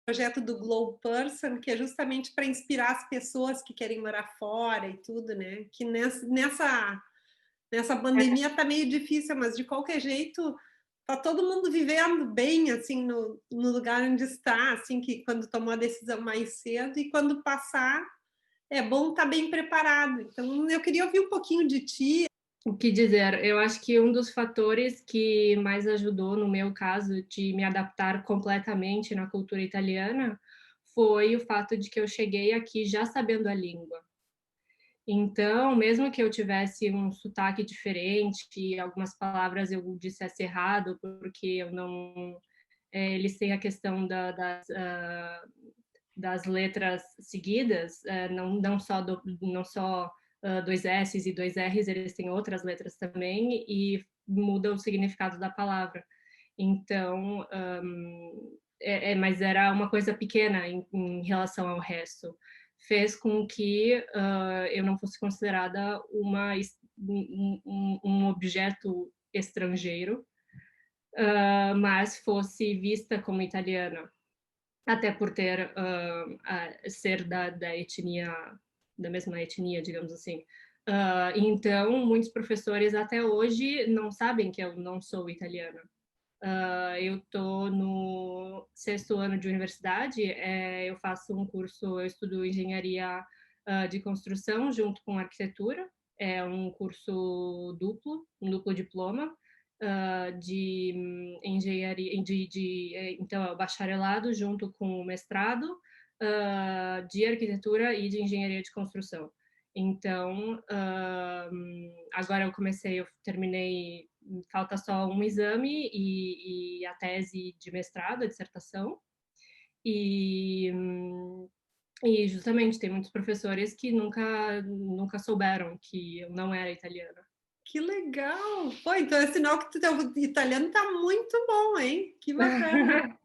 projeto do Glow Person, que é justamente para inspirar as pessoas que querem morar fora e tudo, né? Que nessa pandemia tá meio difícil, mas de qualquer jeito tá todo mundo vivendo bem, assim, no lugar onde está, assim, que quando tomou a decisão mais cedo e quando passar, é bom estar bem preparado. Então, eu queria ouvir um pouquinho de ti. O que dizer? Eu acho que um dos fatores que mais ajudou, no meu caso, de me adaptar completamente na cultura italiana, foi o fato de que eu cheguei aqui já sabendo a língua. Então, mesmo que eu tivesse um sotaque diferente e algumas palavras eu dissesse errado, porque eu não, eles têm a questão das letras seguidas, não só dois S's e dois R's, eles têm outras letras também e muda o significado da palavra. Então, mas era uma coisa pequena em relação ao resto. Fez com que eu não fosse considerada um objeto estrangeiro, mas fosse vista como italiana, até por ser da etnia, da mesma etnia, digamos assim. Então, muitos professores até hoje não sabem que eu não sou italiana. Eu estou no sexto ano de universidade, eu faço um curso, eu estudo engenharia de construção junto com arquitetura, é um curso duplo, um duplo diploma de engenharia, então é o bacharelado junto com o mestrado de arquitetura e de engenharia de construção. Então, agora eu terminei, falta só um exame e a tese de mestrado, a dissertação. E, e justamente tem muitos professores que nunca souberam que eu não era italiana. Que legal! Pô, então é sinal que o teu italiano tá muito bom, hein? Que bacana!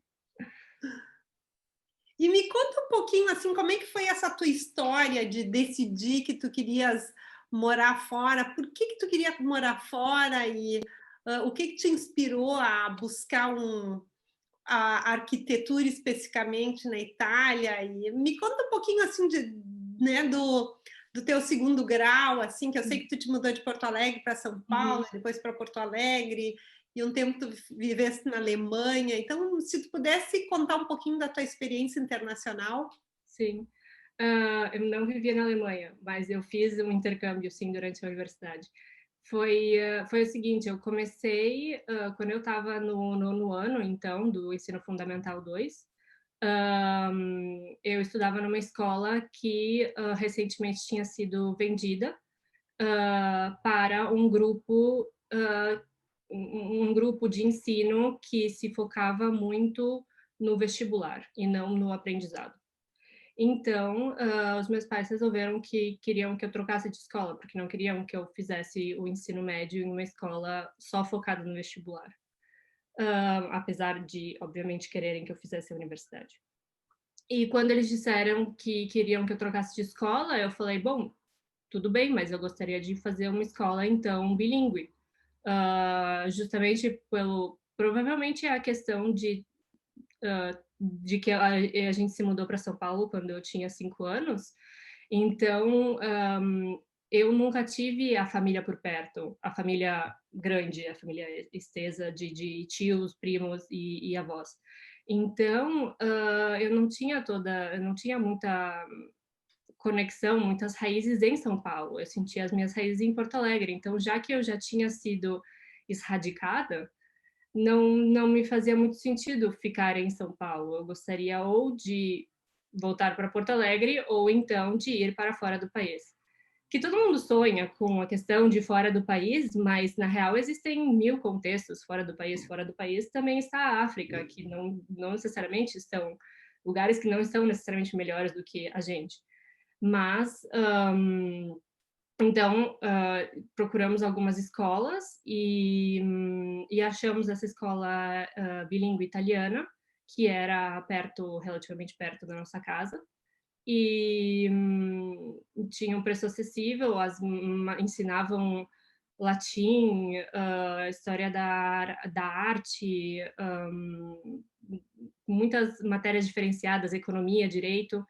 E me conta um pouquinho, assim, como é que foi essa tua história de decidir que tu querias morar fora? Por que tu queria morar fora e o que te inspirou a buscar a arquitetura especificamente na Itália? E me conta um pouquinho assim né, do teu segundo grau, assim, que eu sei que tu te mudou de Porto Alegre para São Paulo, Uhum, depois para Porto Alegre, e um tempo tu viveste na Alemanha. Então, se tu pudesse contar um pouquinho da tua experiência internacional. sim. Eu não vivia na Alemanha, mas eu fiz um intercâmbio, sim, durante a universidade. Foi o seguinte, eu comecei quando eu estava no nono ano, então, do ensino fundamental 2. Eu estudava numa escola que recentemente tinha sido vendida para um grupo de ensino que se focava muito no vestibular e não no aprendizado. Então, os meus pais resolveram que queriam que eu trocasse de escola, porque não queriam que eu fizesse o ensino médio em uma escola só focada no vestibular, apesar de, obviamente, quererem que eu fizesse a universidade. E quando eles disseram que queriam que eu trocasse de escola, eu falei, bom, tudo bem, mas eu gostaria de fazer uma escola, então, bilíngue. Justamente provavelmente é a questão de que a gente se mudou para São Paulo quando eu tinha 5 anos, então eu nunca tive a família por perto, a família grande, a família extensa de tios, primos e avós. Então eu não tinha muita conexão, muitas raízes em São Paulo. Eu sentia as minhas raízes em Porto Alegre. Então, já que eu já tinha sido esradicada, não me fazia muito sentido ficar em São Paulo. Eu gostaria ou de voltar para Porto Alegre ou então de ir para fora do país. Que todo mundo sonha com a questão de fora do país, mas na real existem mil contextos fora do país. Fora do país também está a África, que não necessariamente estão lugares que não estão necessariamente melhores do que a gente. Mas então, procuramos algumas escolas e achamos essa escola bilíngue italiana, que era relativamente perto da nossa casa, e tinha um preço acessível, ensinavam latim, história da arte, muitas matérias diferenciadas, economia, direito,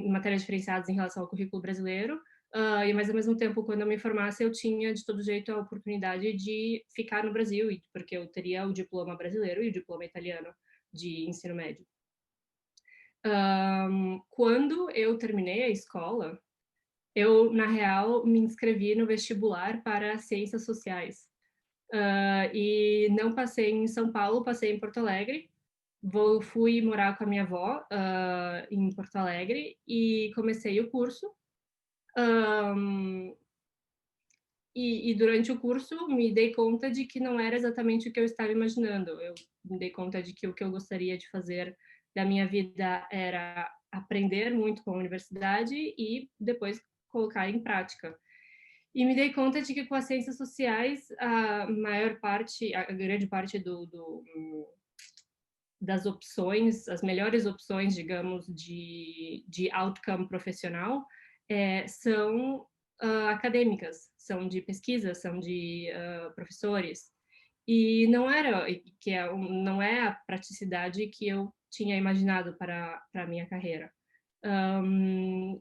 matérias diferenciadas em relação ao currículo brasileiro, mas ao mesmo tempo, quando eu me formasse, eu tinha de todo jeito a oportunidade de ficar no Brasil, porque eu teria o diploma brasileiro e o diploma italiano de ensino médio. Quando eu terminei a escola, eu, na real, me inscrevi no vestibular para Ciências Sociais. E não passei em São Paulo, passei em Porto Alegre. Fui morar com a minha avó em Porto Alegre e comecei o curso. E durante o curso me dei conta de que não era exatamente o que eu estava imaginando. Eu me dei conta de que o que eu gostaria de fazer da minha vida era aprender muito com a universidade e depois colocar em prática. E me dei conta de que com as ciências sociais, a grande parte das opções, as melhores opções, digamos, de outcome profissional, são acadêmicas, são de pesquisa, são de professores. E não é a praticidade que eu tinha imaginado para a minha carreira.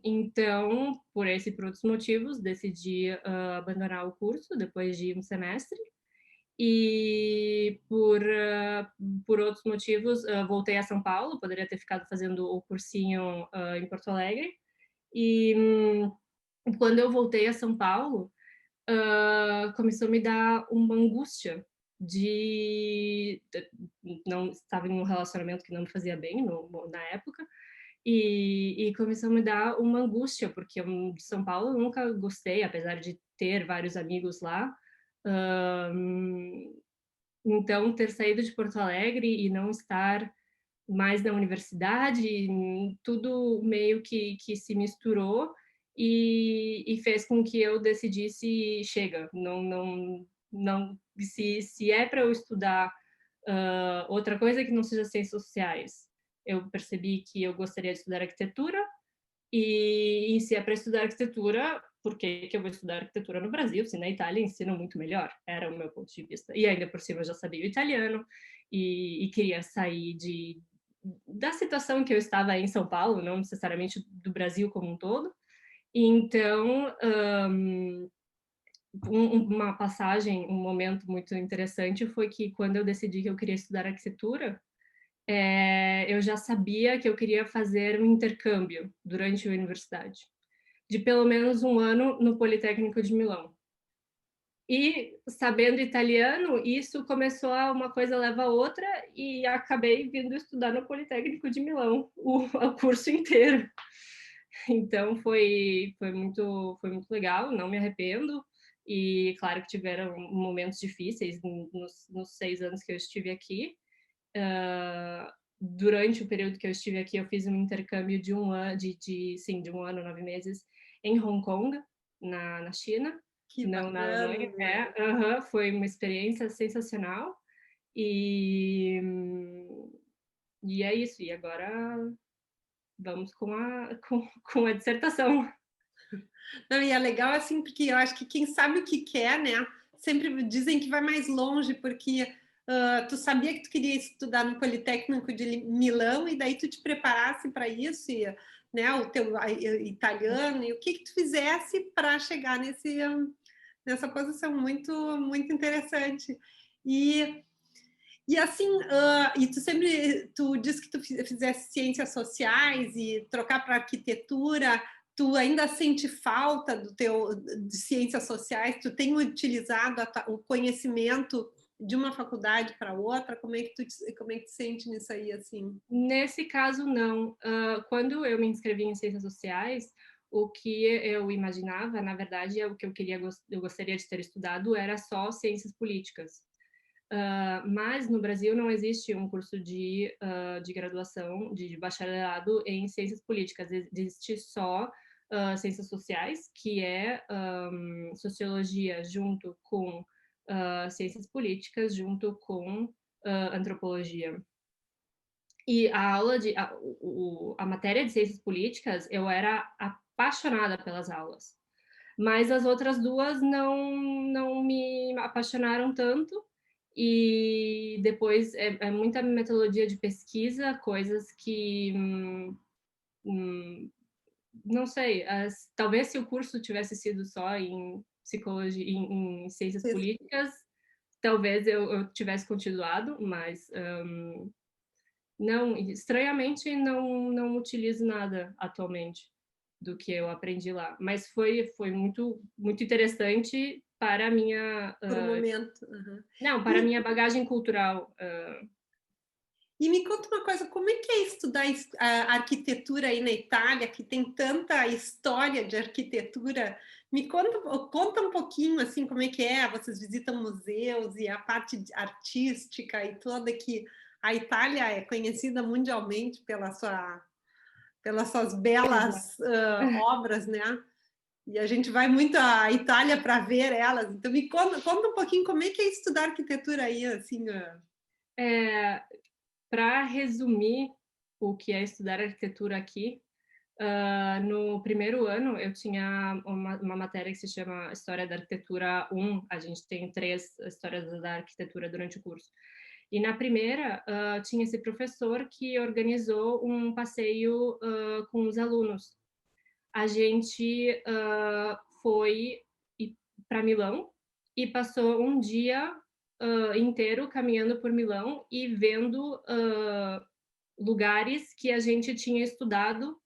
Então, por esse e por outros motivos, decidi abandonar o curso depois de um semestre. E por outros motivos, voltei a São Paulo, poderia ter ficado fazendo o cursinho em Porto Alegre. E quando eu voltei a São Paulo, começou a me dar uma angústia não estava em um relacionamento que não me fazia bem na época, e começou a me dar uma angústia, porque de São Paulo eu nunca gostei, apesar de ter vários amigos lá. Então, ter saído de Porto Alegre e não estar mais na universidade, tudo meio que se misturou e fez com que eu decidisse, chega, não, se é para eu estudar outra coisa que não seja ciências sociais, eu percebi que eu gostaria de estudar arquitetura, e se é para estudar arquitetura, por que eu vou estudar arquitetura no Brasil, se na Itália ensinam muito melhor? Era o meu ponto de vista. E ainda por cima eu já sabia o italiano, e queria sair da situação que eu estava em São Paulo, não necessariamente do Brasil como um todo. Então, uma passagem, um momento muito interessante foi que quando eu decidi que eu queria estudar arquitetura, eu já sabia que eu queria fazer um intercâmbio durante a universidade, de pelo menos um ano no Politécnico de Milão. E sabendo italiano, isso começou uma coisa leva a outra, e acabei vindo estudar no Politécnico de Milão o curso inteiro. Então foi muito legal, não me arrependo. E claro que tiveram momentos difíceis nos 6 anos que eu estive aqui. Durante o período que eu estive aqui, eu fiz um intercâmbio de um ano, de um ano, 9 meses, em Hong Kong, na China. Que não bacana, na Alemanha. Foi uma experiência sensacional. E é isso. E agora vamos com a dissertação. Não, e é legal assim, porque eu acho que quem sabe o que quer, né? Sempre dizem que vai mais longe, porque tu sabia que tu queria estudar no Politécnico de Milão, e daí tu te preparasse para isso, e, né, o teu italiano, e o que tu fizesse para chegar nessa posição muito, muito interessante. E assim, e tu disse que tu fizesse ciências sociais e trocar para arquitetura. Tu ainda sente falta de ciências sociais? Tu tem utilizado o conhecimento de uma faculdade para outra? Como é que tu sente nisso aí, assim? Nesse caso, não. Quando eu me inscrevi em ciências sociais, o que eu imaginava, na verdade, é o que eu gostaria de ter estudado, era só ciências políticas. Mas no Brasil não existe um curso de graduação, de bacharelado em ciências políticas. Existe só ciências sociais, que é sociologia junto com ciências políticas, junto com antropologia. E a matéria de ciências políticas, eu era apaixonada pelas aulas. Mas as outras duas não me apaixonaram tanto, E depois é muita metodologia de pesquisa, coisas que não sei, talvez se o curso tivesse sido só em psicologia, em ciências políticas, talvez eu tivesse continuado, mas não, estranhamente não utilizo nada atualmente do que eu aprendi lá, mas foi muito muito interessante para a minha Por um momento. não, para a minha bagagem cultural. E me conta uma coisa, como é que é estudar a arquitetura aí na Itália, que tem tanta história de arquitetura? Me conta um pouquinho, assim, como é que é? Vocês visitam museus e a parte artística e toda, que a Itália é conhecida mundialmente pelas suas Exato. belas obras, né? E a gente vai muito à Itália para ver elas. Então me conta um pouquinho como é que é estudar arquitetura aí, assim. Para resumir o que é estudar arquitetura aqui, no primeiro ano eu tinha uma matéria que se chama História da Arquitetura 1, a gente tem 3 histórias da arquitetura durante o curso. E na primeira, tinha esse professor que organizou um passeio com os alunos. A gente foi para Milão e passou um dia inteiro caminhando por Milão e vendo lugares que a gente tinha estudado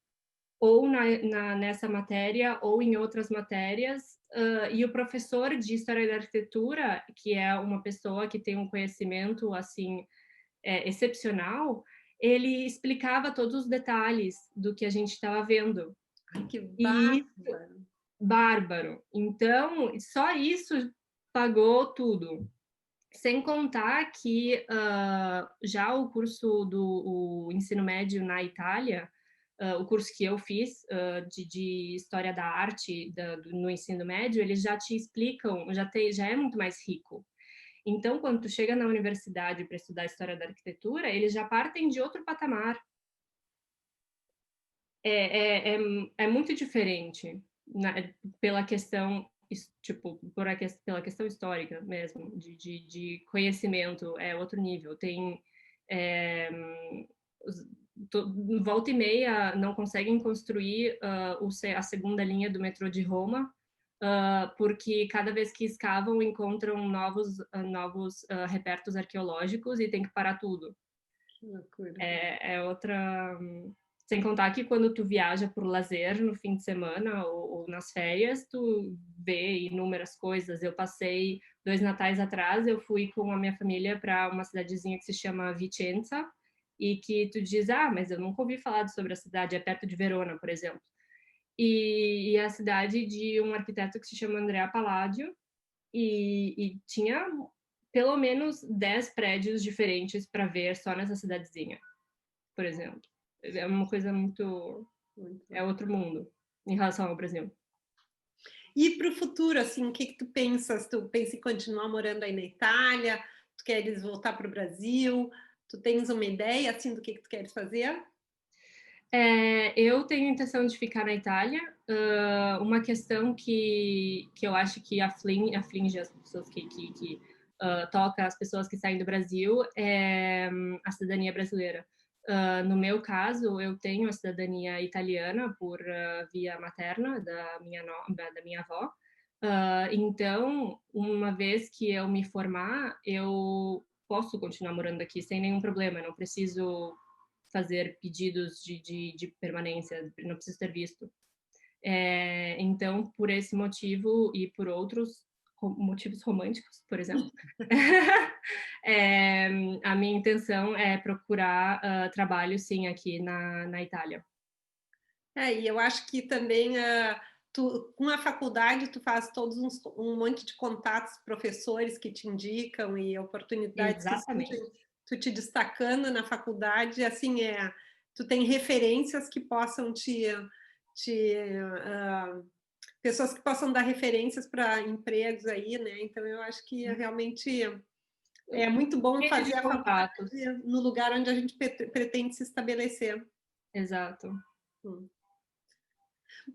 ou nessa matéria ou em outras matérias. E o professor de História da Arquitetura, que é uma pessoa que tem um conhecimento assim excepcional, ele explicava todos os detalhes do que a gente estava vendo. Ai, que E bárbaro! bárbaro. Então, só isso pagou tudo. Sem contar que já o curso do ensino médio na Itália, o curso que eu fiz de História da Arte no ensino médio, eles já te explicam, já é muito mais rico. Então, quando tu chega na universidade para estudar História da Arquitetura, eles já partem de outro patamar. É muito diferente, né, pela questão tipo pela questão histórica mesmo de conhecimento, é outro nível. Tem é, volta e meia não conseguem construir a segunda linha do metrô de Roma, porque cada vez que escavam encontram novos repertos arqueológicos e tem que parar tudo. Que loucura! É outra. Sem contar que quando tu viaja por lazer no fim de semana ou nas férias, tu vê inúmeras coisas. Eu passei 2 natais atrás, eu fui com a minha família para uma cidadezinha que se chama Vicenza, e que tu diz, mas eu nunca ouvi falar sobre a cidade, é perto de Verona, por exemplo. E a cidade de um arquiteto que se chama Andrea Palladio, e tinha pelo menos 10 prédios diferentes para ver só nessa cidadezinha, por exemplo. É uma coisa muito. É outro mundo em relação ao Brasil. E para o futuro, assim, o que que tu pensas? Tu pensa em continuar morando aí na Itália? Tu queres voltar para o Brasil? Tu tens uma ideia, assim, do que tu queres fazer? Eu tenho a intenção de ficar na Itália. Uma questão que eu acho que aflige as pessoas que toca as pessoas que saem do Brasil é a cidadania brasileira. No meu caso, eu tenho a cidadania italiana por via materna da minha avó. Então, uma vez que eu me formar, eu posso continuar morando aqui sem nenhum problema. Eu não preciso fazer pedidos de permanência, não preciso ter visto. Então, por esse motivo e por outros motivos românticos, por exemplo, a minha intenção é procurar trabalho, sim, aqui na Itália. E eu acho que também com a faculdade tu faz um monte de contatos, professores que te indicam e oportunidades que vão Exatamente. tu te destacando na faculdade, assim, tu tem referências que possam pessoas que possam dar referências para empregos aí, né? Então eu acho que realmente é muito bom Rede de fazer a faculdade contatos. no lugar onde a gente pretende se estabelecer. Exato.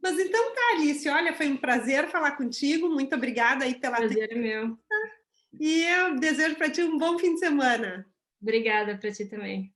Mas então tá, Alice, olha, foi um prazer falar contigo, muito obrigada aí pela tua... Prazer é meu. E eu desejo para ti um bom fim de semana. Obrigada para ti também.